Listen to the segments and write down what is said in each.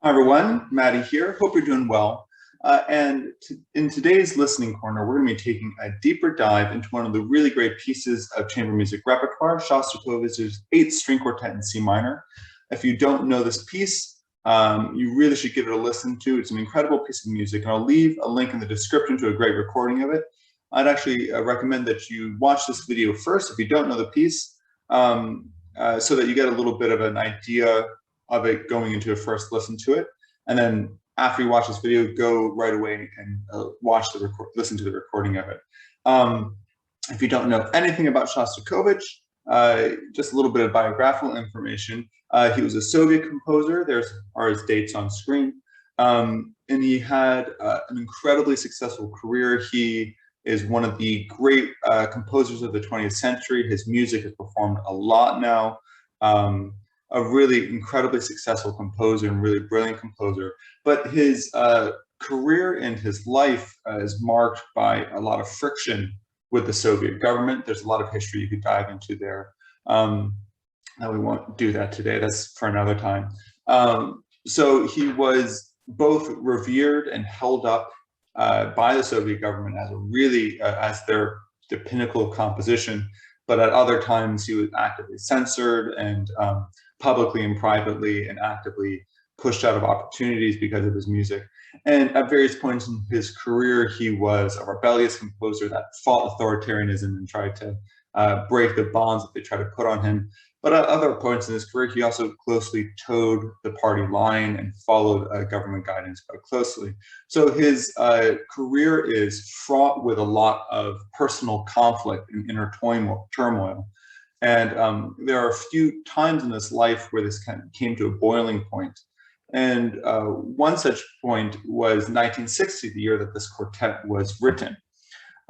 Hi everyone, Mattie here. Hope you're doing well. In today's listening corner, we're going to be taking a deeper dive into one of the really great pieces of chamber music repertoire, Shostakovich's 8th String Quartet in C minor. If you don't know this piece, you really should give it a listen to. It's an incredible piece of music, and I'll leave a link in the description to a great recording of it. I'd actually recommend that you watch this video first if you don't know the piece, so that you get a little bit of an idea of it going into a first listen to it, and then after you watch this video, go right away and listen to the recording of it. If you don't know anything about Shostakovich, just a little bit of biographical information. He was a Soviet composer. There are his dates on screen, and he had an incredibly successful career. He is one of the great composers of the 20th century. His music is performed a lot now. A really incredibly successful composer and really brilliant composer. But his career and his life is marked by a lot of friction with the Soviet government. There's a lot of history you could dive into there. Now we won't do that today. That's for another time. So he was both revered and held up by the Soviet government as as the pinnacle of composition. But at other times, he was actively censored and publicly and privately and actively pushed out of opportunities because of his music. And at various points in his career, he was a rebellious composer that fought authoritarianism and tried to break the bonds that they tried to put on him. But at other points in his career, he also closely towed the party line and followed government guidance quite closely. So his career is fraught with a lot of personal conflict and inner turmoil. And there are a few times in his life where this kind of came to a boiling point. And one such point was 1960, the year that this quartet was written.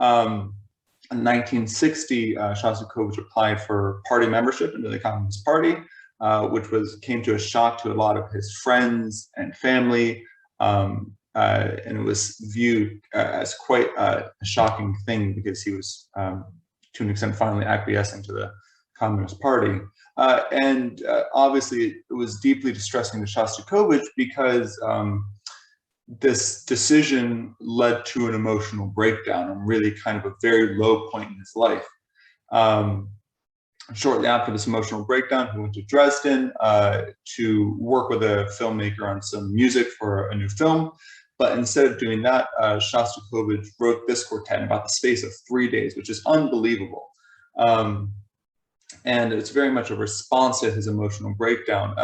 In 1960, Shostakovich applied for party membership into the Communist Party, which came to a shock to a lot of his friends and family, and it was viewed as quite a shocking thing because he was, to an extent, finally acquiescing to the Communist Party. Obviously, it was deeply distressing to Shostakovich because this decision led to an emotional breakdown and really kind of a very low point in his life. Shortly after this emotional breakdown, he went to Dresden to work with a filmmaker on some music for a new film. But instead of doing that, Shostakovich wrote this quartet in about the space of 3 days, which is unbelievable. And it's very much a response to his emotional breakdown.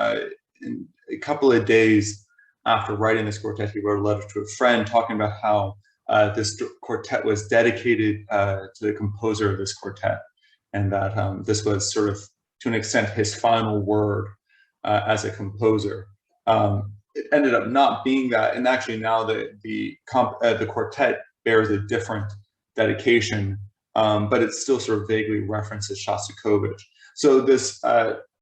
In a couple of days after writing this quartet, he wrote a letter to a friend talking about how this quartet was dedicated to the composer of this quartet, and that this was sort of, to an extent, his final word as a composer. It ended up not being that, and actually now the quartet bears a different dedication, but it still sort of vaguely references Shostakovich. So this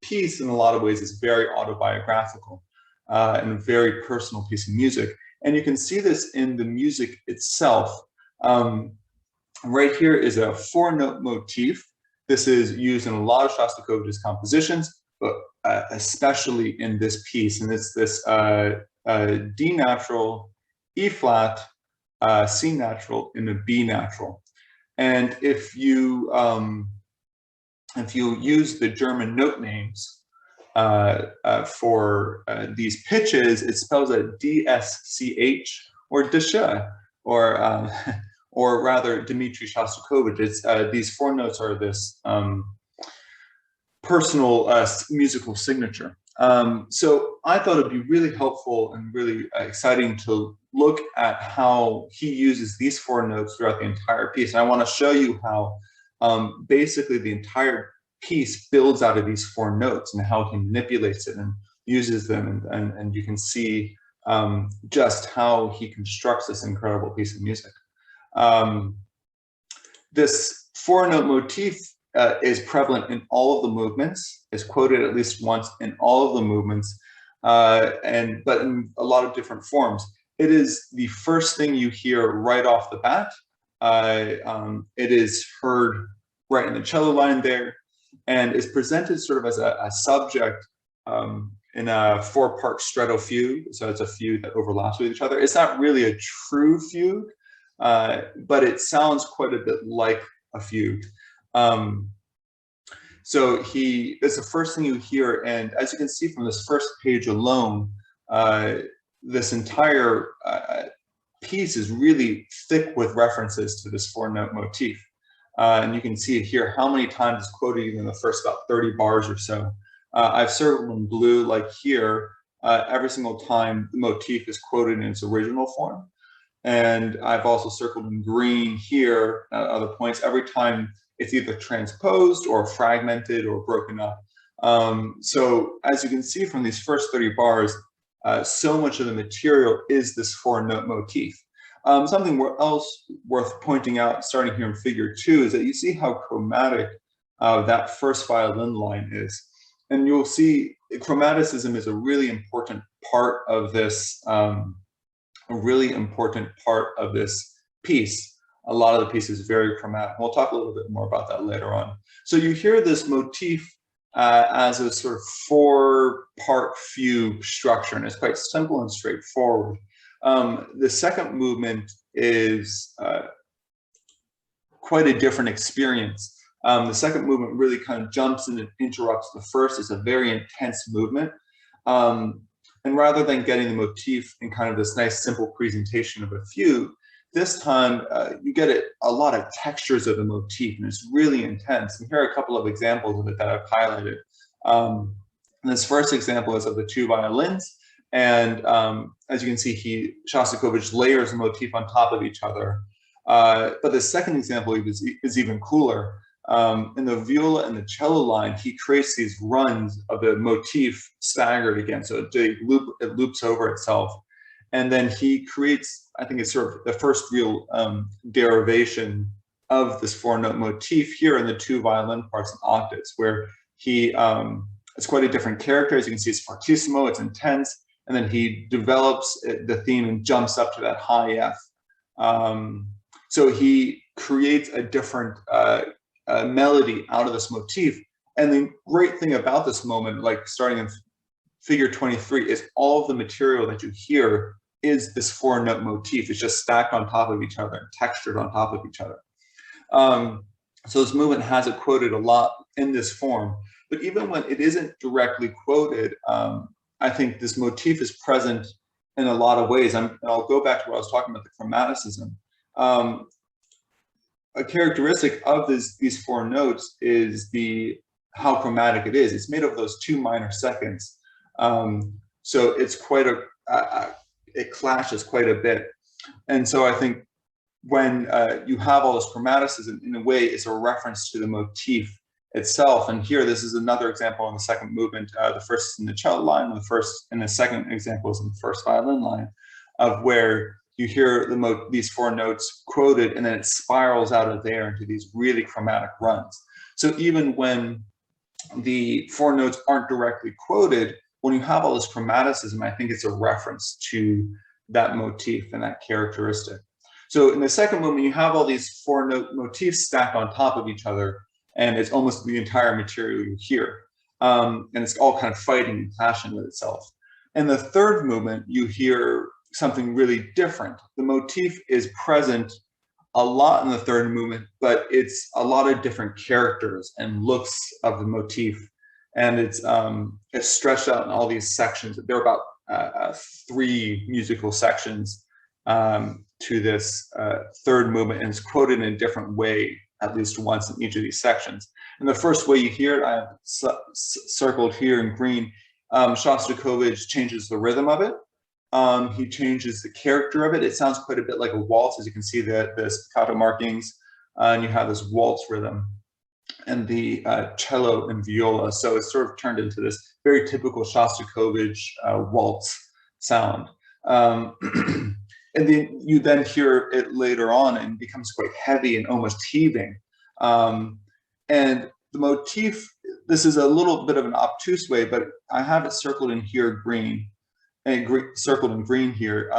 piece, in a lot of ways, is very autobiographical and a very personal piece of music. And you can see this in the music itself. Right here is a 4-note motif. This is used in a lot of Shostakovich's compositions, but especially in this piece. And it's this D natural, E flat, C natural, and a B natural. And if you use the German note names for these pitches, it spells it DSCH or Disha, or rather Dmitri Shostakovich. It's these 4 notes are this personal musical signature. So I thought it'd be really helpful and really exciting to look at how he uses these 4 notes throughout the entire piece. And I want to show you how basically the entire piece builds out of these 4 notes and how he manipulates it and uses them. And you can see just how he constructs this incredible piece of music. This 4-note motif is prevalent in all of the movements, is quoted at least once in all of the movements, but in a lot of different forms. It is the first thing you hear right off the bat. It is heard right in the cello line there, and is presented sort of as a subject in a 4-part stretto fugue. So it's a fugue that overlaps with each other. It's not really a true fugue, but it sounds quite a bit like a fugue. So it's the first thing you hear, and as you can see from this first page alone, this entire piece is really thick with references to this 4-note motif. And you can see here how many times it's quoted in the first about 30 bars or so. I've circled in blue, like here, every single time the motif is quoted in its original form. And I've also circled in green here at other points, every time it's either transposed or fragmented or broken up. So as you can see from these first 30 bars, so much of the material is this 4-note motif. Something else worth pointing out, starting here in figure 2, is that you see how chromatic that first violin line is. And you'll see chromaticism is a really important part of this, piece. A lot of the piece is very chromatic. We'll talk a little bit more about that later on. So you hear this motif as a sort of 4-part fugue structure, and it's quite simple and straightforward. The second movement is quite a different experience. The second movement really kind of jumps in and interrupts the first. It's a very intense movement. And rather than getting the motif in kind of this nice simple presentation of a fugue, this time you get a lot of textures of the motif, and it's really intense. And here are a couple of examples of it that I've highlighted. This first example is of the 2 violins. And as you can see, Shostakovich layers the motif on top of each other. But the second example is even cooler. In the viola and the cello line, he creates these runs of the motif staggered again. So it loops over itself. And then he creates, I think it's sort of the first real derivation of this 4-note motif here in the 2 violin parts and octaves, where it's quite a different character. As you can see, it's fortissimo, it's intense. And then he develops the theme and jumps up to that high F. So he creates a different melody out of this motif. And the great thing about this moment, like starting in figure 23, is all of the material that you hear is this 4-note motif. It's just stacked on top of each other, textured on top of each other. So this movement has it quoted a lot in this form. But even when it isn't directly quoted, I think this motif is present in a lot of ways. I'll go back to what I was talking about, the chromaticism. A characteristic of these 4 notes is how chromatic it is. It's made of those 2 minor seconds. So it's quite it clashes quite a bit. And so I think when you have all this chromaticism, in a way, it's a reference to the motif itself. And here, this is another example in the second movement. The first is in the cello line, and the second example is in the first violin line, of where you hear these 4 notes quoted, and then it spirals out of there into these really chromatic runs. So even when the 4 notes aren't directly quoted, when you have all this chromaticism, I think it's a reference to that motif and that characteristic. So in the second movement, you have all these 4-note motifs stacked on top of each other, and it's almost the entire material you hear. And it's all kind of fighting and clashing with itself. In the third movement, you hear something really different. The motif is present a lot in the third movement, but it's a lot of different characters and looks of the motif. And it's stretched out in all these sections. There are about 3 musical sections to this third movement, and it's quoted in a different way at least once in each of these sections. And the first way you hear it, I have circled here in green. Shostakovich changes the rhythm of it. He changes the character of it. It sounds quite a bit like a waltz, as you can see the staccato markings, and you have this waltz rhythm and the cello and viola. So it's sort of turned into this very typical Shostakovich waltz sound. And then you hear it later on and it becomes quite heavy and almost heaving. And the motif, this is a little bit of an obtuse way, but I have it circled in here green, and circled in green here.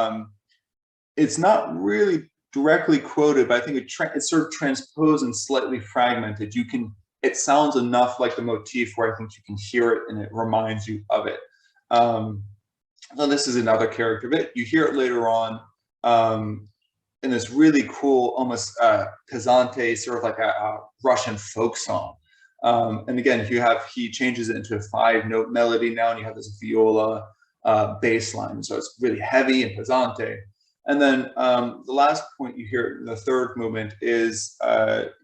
It's not really directly quoted, but I think it's sort of transposed and slightly fragmented. It sounds enough like the motif where I think you can hear it and it reminds you of it. So this is another character bit. You hear it later on in this really cool, almost pesante, sort of like a Russian folk song. And again, he changes it into a 5-note melody now, and you have this viola bass line. So it's really heavy and pesante. And then the last point you hear in the third movement is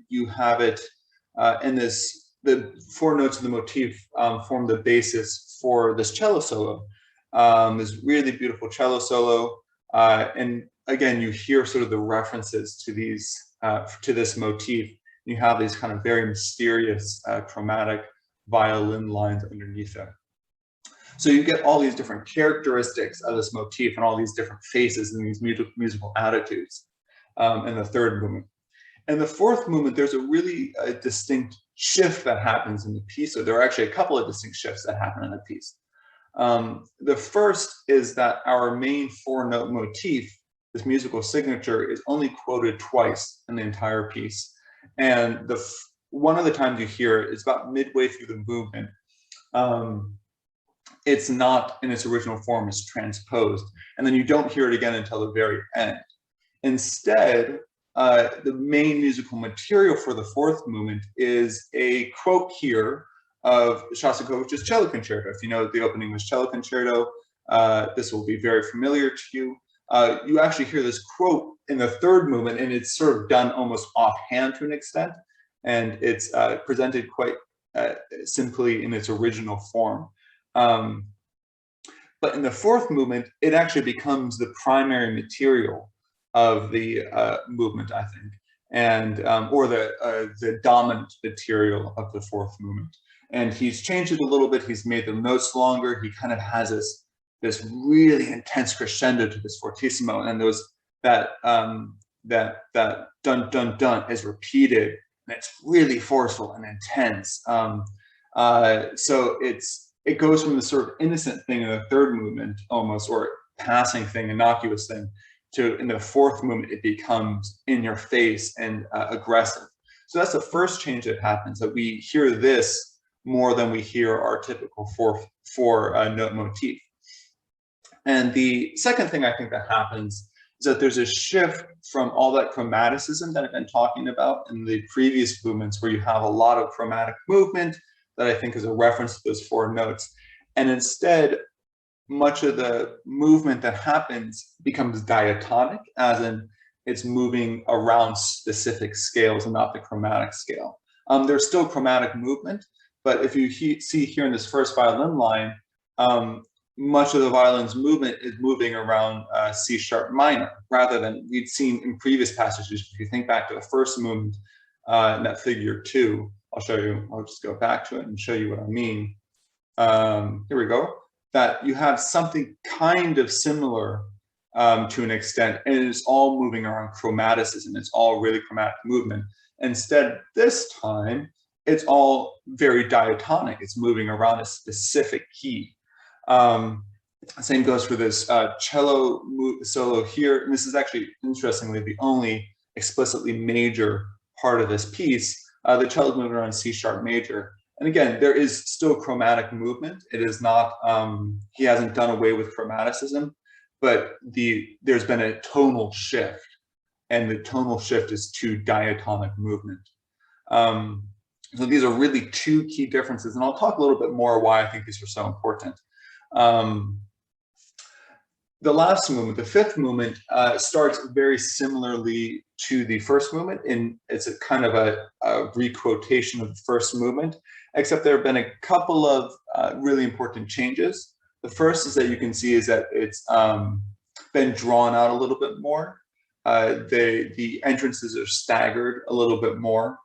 you have it in the 4 notes of the motif form the basis for this cello solo. This really beautiful cello solo, and again, you hear sort of the references to this motif. You have these kind of very mysterious chromatic violin lines underneath it. So you get all these different characteristics of this motif and all these different faces and these musical attitudes in the third movement. In the fourth movement, there's a really distinct shift that happens in the piece. So there are actually a couple of distinct shifts that happen in the piece. The first is that our main 4-note motif, this musical signature, is only quoted twice in the entire piece. And one of the times you hear it is about midway through the movement. It's not in its original form, it's transposed. And then you don't hear it again until the very end. Instead, the main musical material for the fourth movement is a quote here of Shostakovich's Cello Concerto. If you know the opening was Cello Concerto, this will be very familiar to you. You actually hear this quote in the third movement, and it's sort of done almost offhand to an extent, and it's presented quite simply in its original form. But in the fourth movement, it actually becomes the primary material of the movement, I think, and or the dominant material of the fourth movement. And he's changed it a little bit. He's made the notes longer. He kind of has this really intense crescendo to this fortissimo, and that dun dun dun is repeated, and it's really forceful and intense. So it goes from the sort of innocent thing in the third movement, almost, or passing thing, innocuous thing, to in the fourth movement it becomes in your face and aggressive. So that's the first change that happens, that we hear this more than we hear our typical four-note motif. And the second thing I think that happens is that there's a shift from all that chromaticism that I've been talking about in the previous movements, where you have a lot of chromatic movement that I think is a reference to those 4 notes. And instead, much of the movement that happens becomes diatonic, as in it's moving around specific scales and not the chromatic scale. There's still chromatic movement, but if you see here in this first violin line, much of the violin's movement is moving around C sharp minor, rather than we'd seen in previous passages. If you think back to the first movement in that figure 2, I'll show you, I'll just go back to it and show you what I mean. Here we go. That you have something kind of similar to an extent, and it's all moving around chromaticism. It's all really chromatic movement. Instead, this time, it's all very diatonic. It's moving around a specific key. Same goes for this cello solo here. And this is actually, interestingly, the only explicitly major part of this piece. The cello is moving around C sharp major. And again, there is still chromatic movement. It is not, he hasn't done away with chromaticism, but there's been a tonal shift, and the tonal shift is to diatonic movement. So these are really 2 key differences, and I'll talk a little bit more why I think these are so important. The last movement, the fifth movement, starts very similarly to the first movement, and it's a kind of a requotation of the first movement, except there have been a couple of really important changes. The first is that you can see is that it's been drawn out a little bit more. The entrances are staggered a little bit more.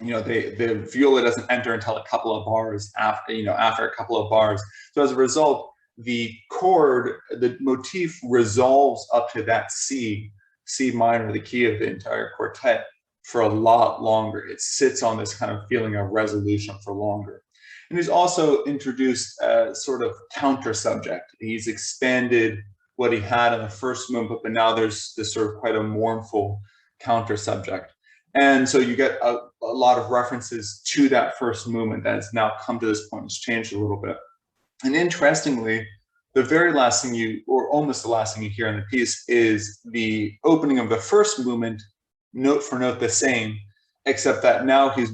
You know, the viola doesn't enter until a couple of bars after, after a couple of bars. So as a result, the chord, the motif resolves up to that C minor, the key of the entire quartet, for a lot longer. It sits on this kind of feeling of resolution for longer. And he's also introduced a sort of counter subject. He's expanded what he had in the first movement, but now there's this sort of quite a mournful counter subject. And so you get a lot of references to that first movement that has now come to this point. It's changed a little bit. And interestingly, the very last thing or almost the last thing you hear in the piece is the opening of the first movement, note for note the same, except that now he's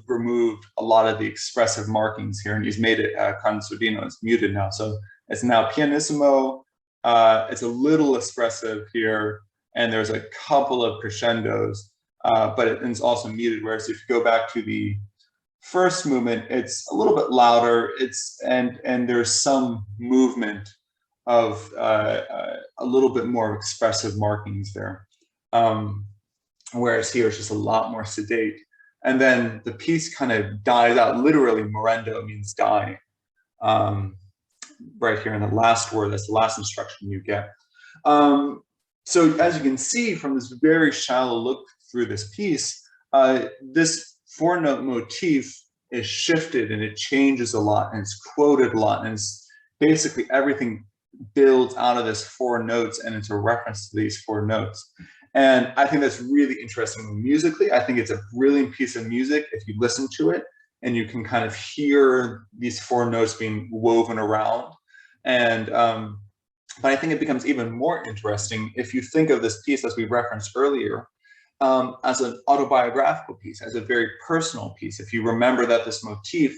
removed a lot of the expressive markings here, and he's made it consordino, it's muted now. So it's now pianissimo, it's a little espressive here, and there's a couple of crescendos, but it's also muted, whereas if you go back to the first movement, it's a little bit louder. And there's some movement of a little bit more expressive markings there, whereas here it's just a lot more sedate. And then the piece kind of dies out. Literally, morendo means die. Right here in the last word, that's the last instruction you get. So as you can see from this very shallow look through this piece, this four-note motif is shifted and it changes a lot and it's quoted a lot, and it's basically everything builds out of this four notes and it's a reference to these four notes. And I think that's really interesting musically. I think it's a brilliant piece of music if you listen to it and you can kind of hear these four notes being woven around. And but I think it becomes even more interesting if you think of this piece, as we referenced earlier, as an autobiographical piece, as a very personal piece. If you remember that this motif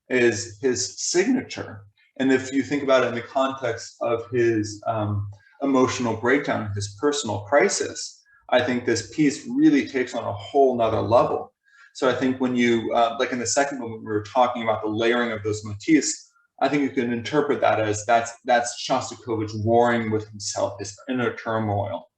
is his signature, and if you think about it in the context of his emotional breakdown, his personal crisis, I think this piece really takes on a whole nother level. So I think when you, like in the second moment, we were talking about the layering of those motifs, I think you can interpret that as that's Shostakovich warring with himself, his inner turmoil.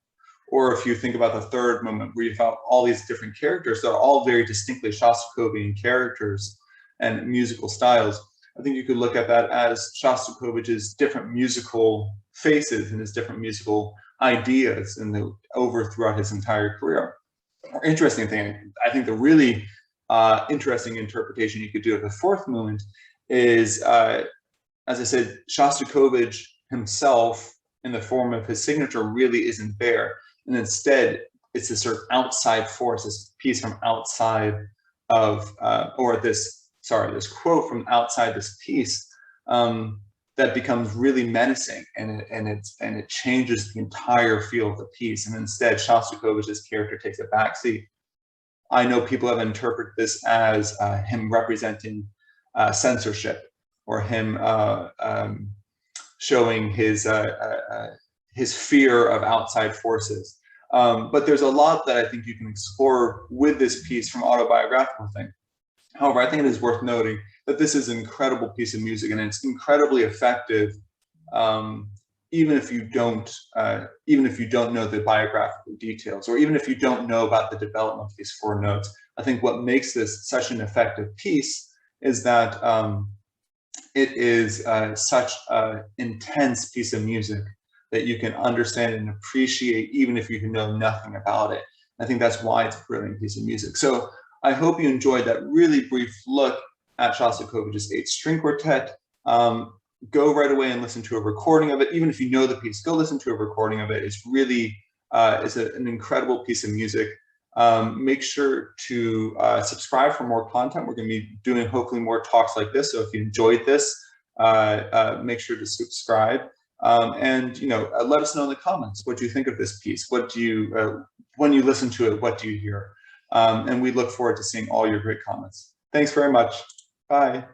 Or if you think about the third moment where you have all these different characters that are all very distinctly Shostakovian characters and musical styles, I think you could look at that as Shostakovich's different musical faces and his different musical ideas throughout his entire career. Interesting thing, I think the really interesting interpretation you could do of the fourth movement is, as I said, Shostakovich himself in the form of his signature really isn't there. And instead, it's this sort of outside force, this piece from outside of, this quote from outside this piece that becomes really menacing, and it changes the entire feel of the piece. And instead, Shostakovich's character takes a backseat. I know people have interpreted this as him representing censorship, or him showing his fear of outside forces. But there's a lot that I think you can explore with this piece from autobiographical thing. However, I think it is worth noting that this is an incredible piece of music, and it's incredibly effective, even if you don't know the biographical details, or even if you don't know about the development of these four notes. I think what makes this such an effective piece is that it is such an intense piece of music that you can understand and appreciate even if you know nothing about it. I think that's why it's a brilliant piece of music. So I hope you enjoyed that really brief look at Shostakovich's 8-string quartet. Go right away and listen to a recording of it. Even if you know the piece, go listen to a recording of it. It's really an incredible piece of music. Make sure to subscribe for more content. We're going to be doing hopefully more talks like this. So if you enjoyed this, make sure to subscribe. And let us know in the comments what you think of this piece. What do you, when you listen to it, what do you hear? And we look forward to seeing all your great comments. Thanks very much. Bye.